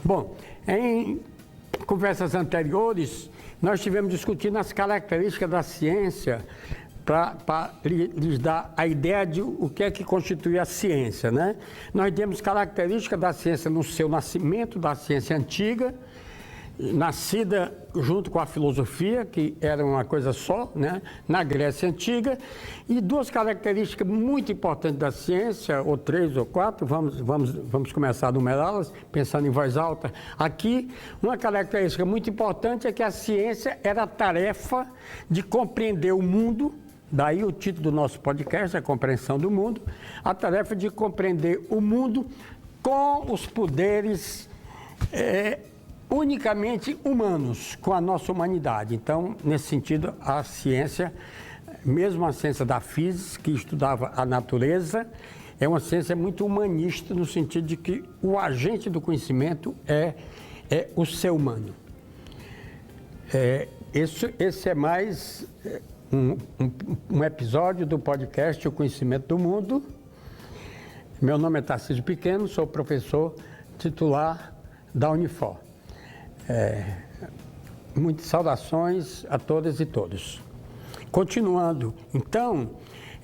Bom, em conversas anteriores, nós estivemos discutindo as características da ciência para lhes dar a ideia de o que é que constitui a ciência, né? Nós temos características da ciência no seu nascimento, da ciência antiga, nascida junto com a filosofia, que era uma coisa só, né, na Grécia Antiga, e duas características muito importantes da ciência, ou três ou quatro, vamos começar a numerá-las, pensando em voz alta. Aqui, uma característica muito importante é que a ciência era a tarefa de compreender o mundo, daí o título do nosso podcast, a compreensão do mundo, a tarefa de compreender o mundo com os poderes unicamente humanos, com a nossa humanidade. Então, nesse sentido, a ciência, mesmo a ciência da física, que estudava a natureza, é uma ciência muito humanista, no sentido de que o agente do conhecimento é o ser humano. Esse é mais um episódio do podcast O Conhecimento do Mundo. Meu nome é Tarcísio Pequeno, sou professor titular da Unifor. Muitas saudações a todas e todos. Continuando, então,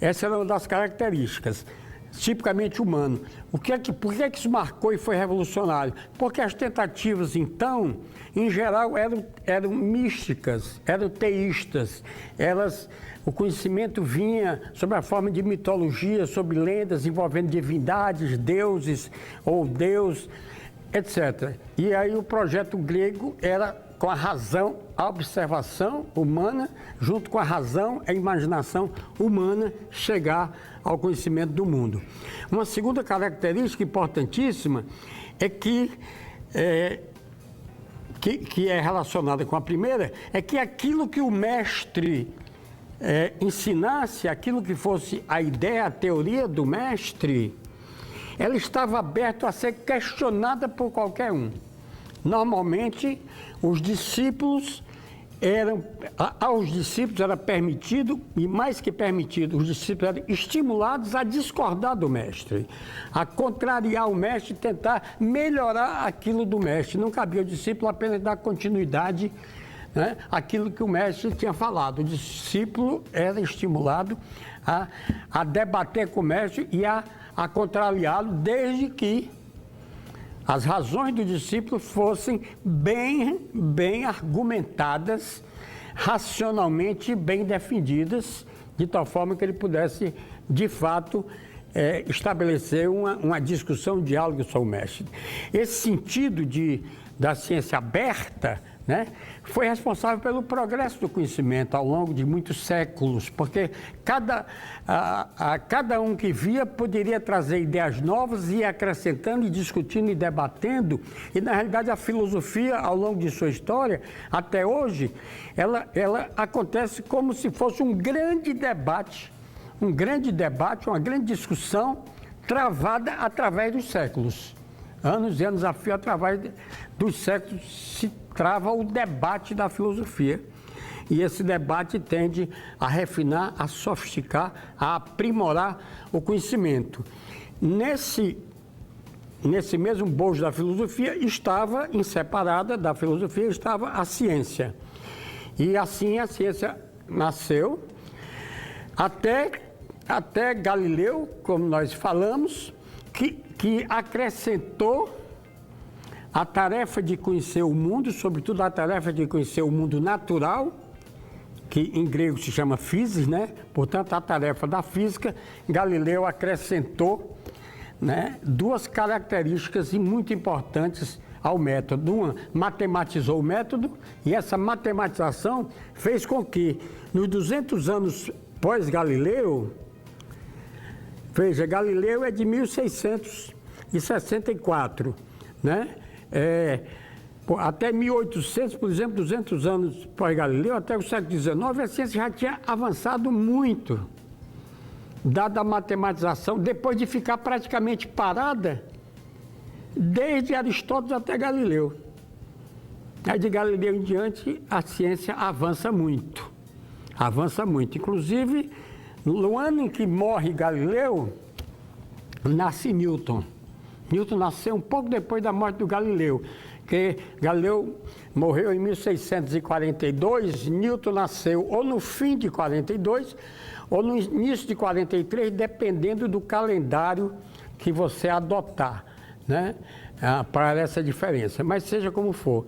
essa era uma das características, tipicamente humano. Por que que isso marcou e foi revolucionário? Porque as tentativas, então, em geral, eram místicas, eram teístas. O conhecimento vinha sob a forma de mitologia, sob lendas envolvendo divindades, deuses ou Deus, etc. E aí o projeto grego era com a razão, a observação humana, junto com a razão, a imaginação humana, chegar ao conhecimento do mundo. Uma segunda característica importantíssima é que é relacionada com a primeira, é que aquilo que o mestre ensinasse, aquilo que fosse a ideia, a teoria do mestre, ela estava aberta a ser questionada por qualquer um. Normalmente, aos discípulos era permitido, e mais que permitido, os discípulos eram estimulados a discordar do mestre, a contrariar o mestre e tentar melhorar aquilo do mestre. Não cabia ao discípulo apenas dar continuidade, né, àquilo que o mestre tinha falado. O discípulo era estimulado a debater com o mestre e a contrariá-lo, desde que as razões do discípulo fossem bem argumentadas, racionalmente bem defendidas, de tal forma que ele pudesse, de fato, estabelecer uma discussão, um diálogo com o mestre. Esse sentido da ciência aberta, né, foi responsável pelo progresso do conhecimento ao longo de muitos séculos, porque cada um que via poderia trazer ideias novas e ir acrescentando e discutindo e debatendo, e na realidade a filosofia, ao longo de sua história, até hoje, ela acontece como se fosse um grande debate, uma grande discussão travada através dos séculos. Anos e anos a fio, através dos séculos, se trava o debate da filosofia. E esse debate tende a refinar, a sofisticar, a aprimorar o conhecimento. Nesse mesmo bojo da filosofia, inseparada da filosofia, estava a ciência. E assim a ciência nasceu, até Galileu, como nós falamos, que acrescentou a tarefa de conhecer o mundo, sobretudo a tarefa de conhecer o mundo natural, que em grego se chama physis, né? Portanto, a tarefa da física, Galileu acrescentou, né, duas características muito importantes ao método. Uma, matematizou o método, e essa matematização fez com que, nos 200 anos pós-Galileu, veja, Galileu é de 1664, né? Até 1800, por exemplo, 200 anos pós-Galileu, até o século XIX, a ciência já tinha avançado muito, dada a matematização, depois de ficar praticamente parada, desde Aristóteles até Galileu. Aí de Galileu em diante, a ciência avança muito. Inclusive, no ano em que morre Galileu, nasce Newton. Newton nasceu um pouco depois da morte do Galileu, que Galileu morreu em 1642, Newton nasceu ou no fim de 42 ou no início de 43, dependendo do calendário que você adotar, né? Para essa diferença. Mas seja como for,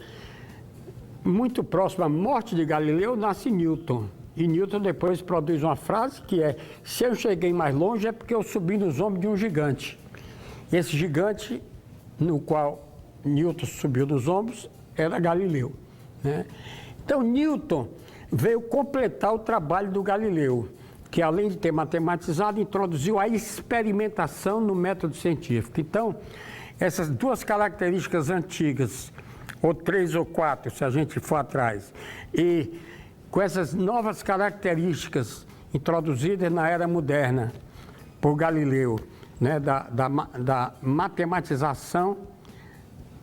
muito próximo à morte de Galileu, nasce Newton. E Newton depois produz uma frase que é: se eu cheguei mais longe é porque eu subi nos ombros de um gigante. Esse gigante, no qual Newton subiu nos ombros, era Galileu, né? Então Newton veio completar o trabalho do Galileu, que além de ter matematizado, introduziu a experimentação no método científico. Então, essas duas características antigas, ou 3 ou 4, se a gente for atrás, e com essas novas características introduzidas na era moderna por Galileu, né, da matematização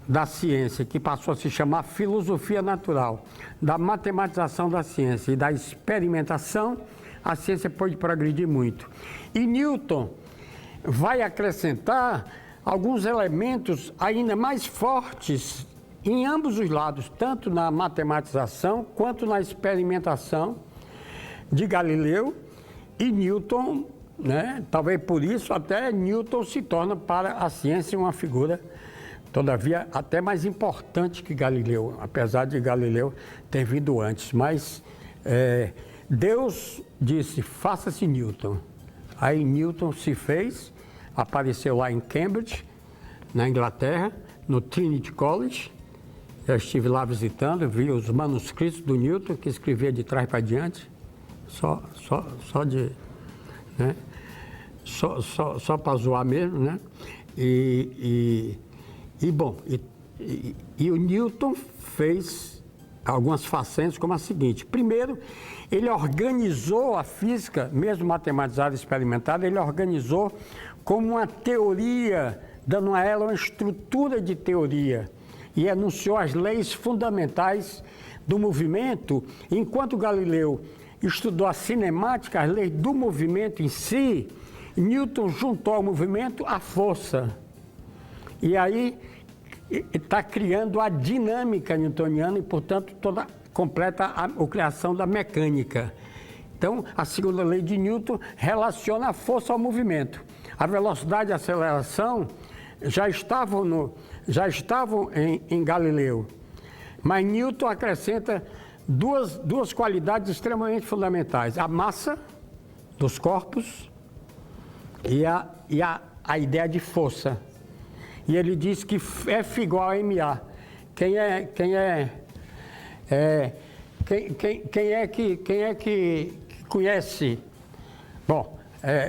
da ciência, que passou a se chamar filosofia natural, da matematização da ciência e da experimentação, a ciência pode progredir muito. E Newton vai acrescentar alguns elementos ainda mais fortes em ambos os lados, tanto na matematização quanto na experimentação de Galileu e Newton, né? Talvez por isso até Newton se torna para a ciência uma figura, todavia, até mais importante que Galileu, apesar de Galileu ter vindo antes. Mas Deus disse: faça-se Newton. Aí Newton se fez, apareceu lá em Cambridge, na Inglaterra, no Trinity College. Eu estive lá visitando, vi os manuscritos do Newton, que escrevia de trás para diante, só para zoar mesmo, né? E o Newton fez algumas façanhas como a seguinte: primeiro, ele organizou a física, mesmo matematizada e experimentada, ele organizou como uma teoria, dando a ela uma estrutura de teoria, e enunciou as leis fundamentais do movimento, enquanto Galileu estudou a cinemática, as leis do movimento em si, Newton juntou ao movimento a força. E aí está criando a dinâmica newtoniana e, portanto, completa a criação da mecânica. Então, a segunda lei de Newton relaciona a força ao movimento. A velocidade e a aceleração já estavam em Galileu, mas Newton acrescenta duas qualidades extremamente fundamentais: a massa dos corpos e a ideia de força. E ele diz que F igual a MA. Quem é que conhece? Bom,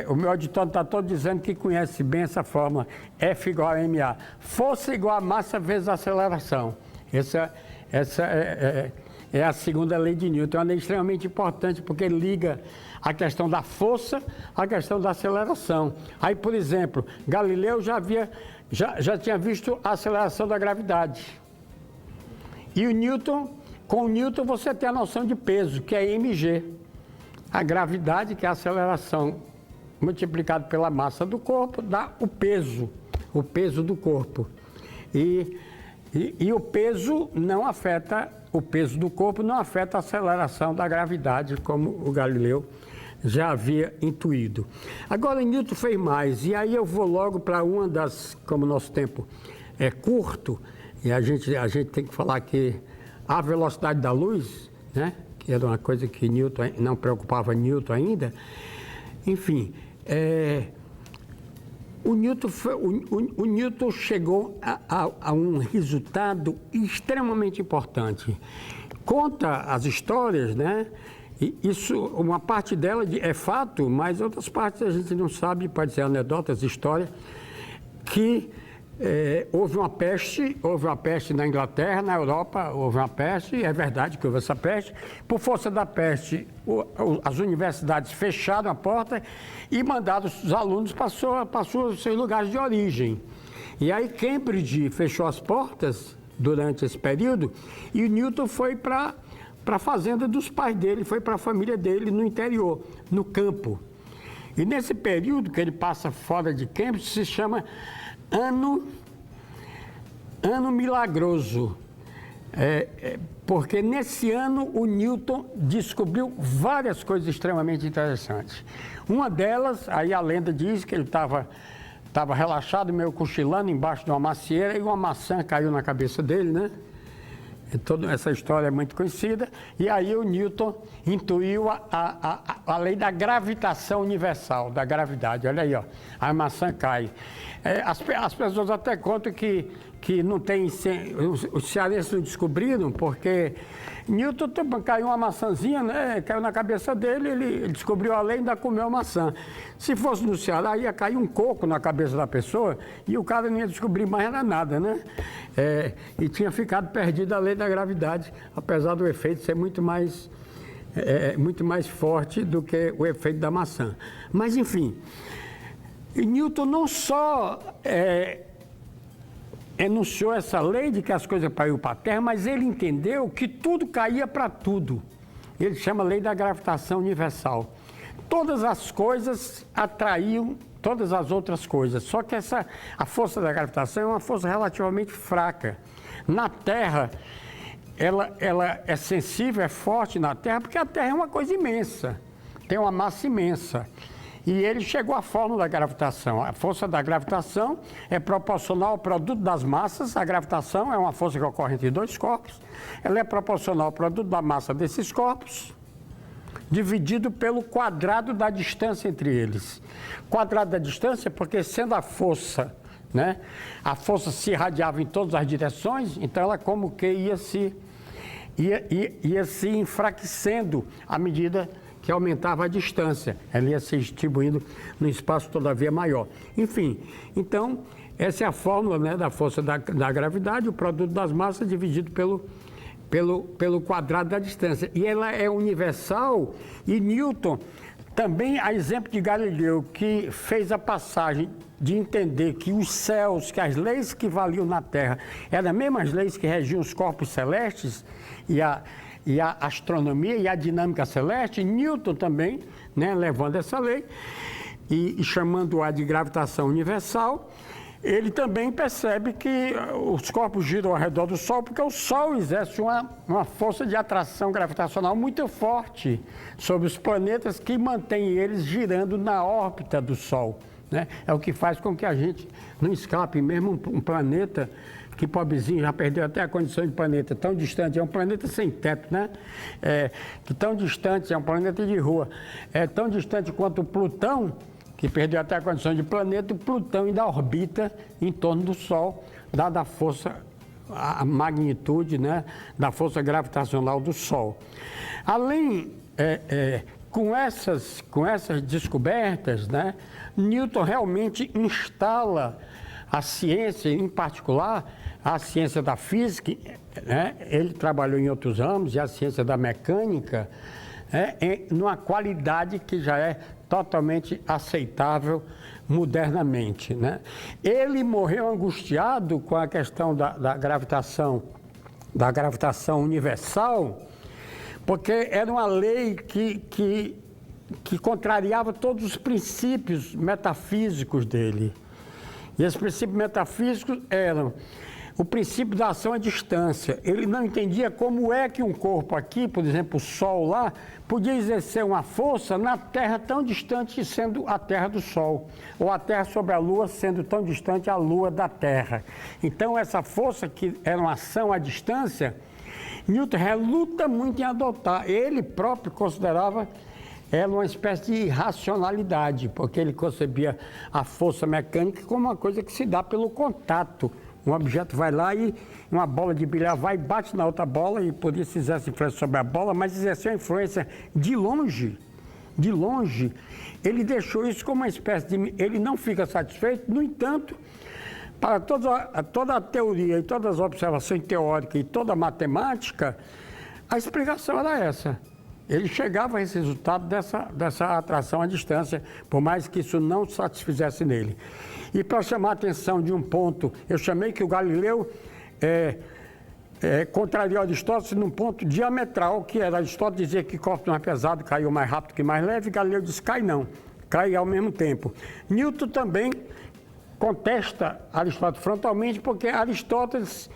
o meu auditório está todo dizendo que conhece bem essa fórmula, F igual a MA. Força igual a massa vezes aceleração. Essa é a segunda lei de Newton. É uma lei extremamente importante, porque liga a questão da força à questão da aceleração. Aí, por exemplo, Galileu já tinha visto a aceleração da gravidade. E com o Newton você tem a noção de peso, que é mg. A gravidade, que é a aceleração multiplicado pela massa do corpo, dá o peso do corpo. E o peso do corpo não afeta a aceleração da gravidade, como o Galileu já havia intuído. Agora, Newton fez mais, e aí eu vou logo para uma das, como o nosso tempo é curto, e a gente tem que falar que a velocidade da luz, né, que era uma coisa que Newton não preocupava Newton ainda. Enfim, o Newton chegou a um resultado extremamente importante. Conta as histórias, né? Isso, uma parte dela é fato, mas outras partes a gente não sabe, pode ser anedotas, história, que houve uma peste na Inglaterra, na Europa, houve uma peste, é verdade que houve essa peste. Por força da peste, as universidades fecharam a porta e mandaram os alunos para os seus lugares de origem. E aí Cambridge fechou as portas durante esse período e o Newton foi para a fazenda dos pais dele, foi para a família dele no interior, no campo. E nesse período que ele passa fora de Cambridge se chama Ano ano milagroso, porque nesse ano o Newton descobriu várias coisas extremamente interessantes. Uma delas, aí a lenda diz que ele estava relaxado, meio cochilando embaixo de uma macieira e uma maçã caiu na cabeça dele, né? Toda essa história é muito conhecida. E aí o Newton intuiu a lei da gravitação universal, da gravidade. Olha aí, ó, a maçã cai. As pessoas até contam que não tem... Os cearenses não descobriram, porque Newton caiu uma maçãzinha, né? Caiu na cabeça dele, ele descobriu a lei e ainda comeu a maçã. Se fosse no Ceará, ia cair um coco na cabeça da pessoa e o cara não ia descobrir mais nada, né? E tinha ficado perdido a lei da gravidade, apesar do efeito ser muito mais forte do que o efeito da maçã. Mas, enfim, Newton não só enunciou essa lei de que as coisas caíam para a Terra, mas ele entendeu que tudo caía para tudo. Ele chama a lei da gravitação universal. Todas as coisas atraíam todas as outras coisas, só que a força da gravitação é uma força relativamente fraca. Na Terra, ela é sensível, é forte na Terra, porque a Terra é uma coisa imensa, tem uma massa imensa. E ele chegou à fórmula da gravitação. A força da gravitação é proporcional ao produto das massas. A gravitação é uma força que ocorre entre dois corpos. Ela é proporcional ao produto da massa desses corpos, dividido pelo quadrado da distância entre eles. Quadrado da distância porque, sendo a força, né, a força se irradiava em todas as direções, então ela como que ia se enfraquecendo à medida que aumentava a distância. Ela ia se distribuindo no espaço todavia maior. Enfim, então, essa é a fórmula, né, da força da gravidade, o produto das massas dividido pelo quadrado da distância. E ela é universal, e Newton, também a exemplo de Galileu, que fez a passagem de entender que os céus, que as leis que valiam na Terra, eram as mesmas leis que regiam os corpos celestes e a astronomia e a dinâmica celeste. Newton também, né, levando essa lei e chamando-a de gravitação universal, ele também percebe que os corpos giram ao redor do Sol porque o Sol exerce uma força de atração gravitacional muito forte sobre os planetas que mantém eles girando na órbita do Sol, né? É o que faz com que a gente não escape, mesmo um planeta que pobrezinho já perdeu até a condição de planeta, tão distante, é um planeta sem teto, né? Que tão distante, é um planeta de rua, é tão distante quanto o Plutão, que perdeu até a condição de planeta. O Plutão ainda orbita em torno do Sol, dada a força, a magnitude, né, da força gravitacional do Sol. Além, com essas descobertas, né, Newton realmente instala a ciência, em particular a ciência da física, né, ele trabalhou em outros ramos, e a ciência da mecânica, numa qualidade que já é totalmente aceitável modernamente, né? Ele morreu angustiado com a questão da gravitação universal, porque era uma lei que contrariava todos os princípios metafísicos dele. E esses princípios metafísicos eram o princípio da ação à distância. Ele não entendia como é que um corpo aqui, por exemplo, o Sol lá, podia exercer uma força na Terra tão distante, sendo a Terra do Sol, ou a Terra sobre a Lua sendo tão distante a Lua da Terra. Então, essa força, que era uma ação à distância, Newton reluta muito em adotar. Ele próprio considerava ela uma espécie de irracionalidade, porque ele concebia a força mecânica como uma coisa que se dá pelo contato. Um objeto vai lá e uma bola de bilhar vai e bate na outra bola, e podia se exercer influência sobre a bola, mas exerceu a influência de longe. De longe. Ele deixou isso como uma espécie de... Ele não fica satisfeito, no entanto, para toda a teoria e todas as observações teóricas e toda a matemática, a explicação era essa. Ele chegava a esse resultado dessa atração à distância, por mais que isso não satisfizesse nele. E para chamar a atenção de um ponto, eu chamei que o Galileu contrariou Aristóteles num ponto diametral, que era Aristóteles dizia que corpo mais pesado caiu mais rápido que mais leve, Galileu disse cai não, cai ao mesmo tempo. Newton também contesta Aristóteles frontalmente, porque Aristóteles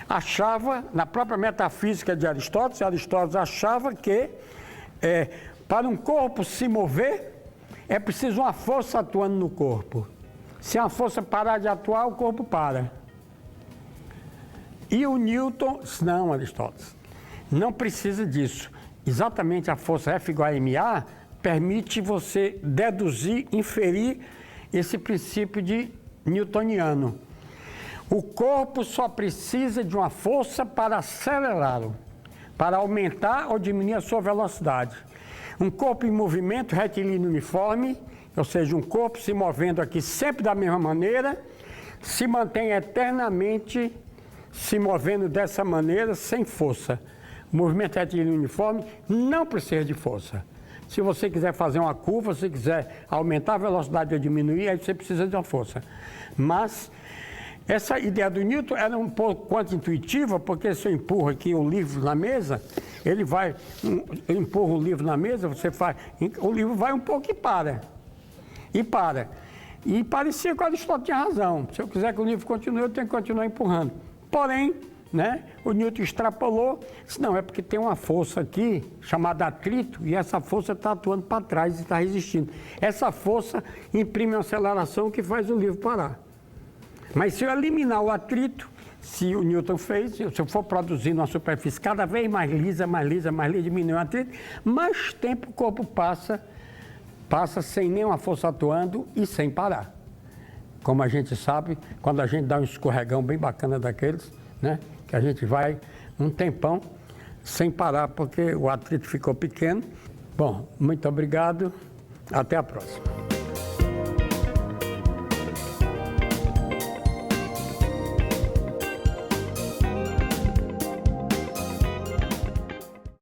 achava, na própria metafísica de Aristóteles achava que para um corpo se mover, é preciso uma força atuando no corpo. Se a força parar de atuar, o corpo para. E o Newton, não, Aristóteles, não precisa disso. Exatamente a força F igual a ma permite você deduzir, inferir esse princípio de newtoniano. O corpo só precisa de uma força para acelerá-lo, para aumentar ou diminuir a sua velocidade. Um corpo em movimento retilíneo uniforme, ou seja, um corpo se movendo aqui sempre da mesma maneira, se mantém eternamente se movendo dessa maneira, sem força. O movimento retilíneo uniforme não precisa de força. Se você quiser fazer uma curva, se quiser aumentar a velocidade ou diminuir, aí você precisa de uma força. Mas essa ideia do Newton era um pouco quanto intuitiva, porque se eu empurro aqui um livro na mesa, ele vai, eu empurro o livro na mesa, o livro vai um pouco e para. E parecia que o Aristóteles tinha razão. Se eu quiser que o livro continue, eu tenho que continuar empurrando. Porém, o Newton extrapolou, disse, não, é porque tem uma força aqui, chamada atrito, e essa força está atuando para trás e está resistindo. Essa força imprime uma aceleração que faz o livro parar. Mas se eu eliminar o atrito, se o Newton fez, se eu for produzindo uma superfície cada vez mais lisa, diminui o atrito, mais tempo o corpo passa sem nenhuma força atuando e sem parar. Como a gente sabe, quando a gente dá um escorregão bem bacana daqueles, que a gente vai um tempão sem parar porque o atrito ficou pequeno. Bom, muito obrigado, até a próxima.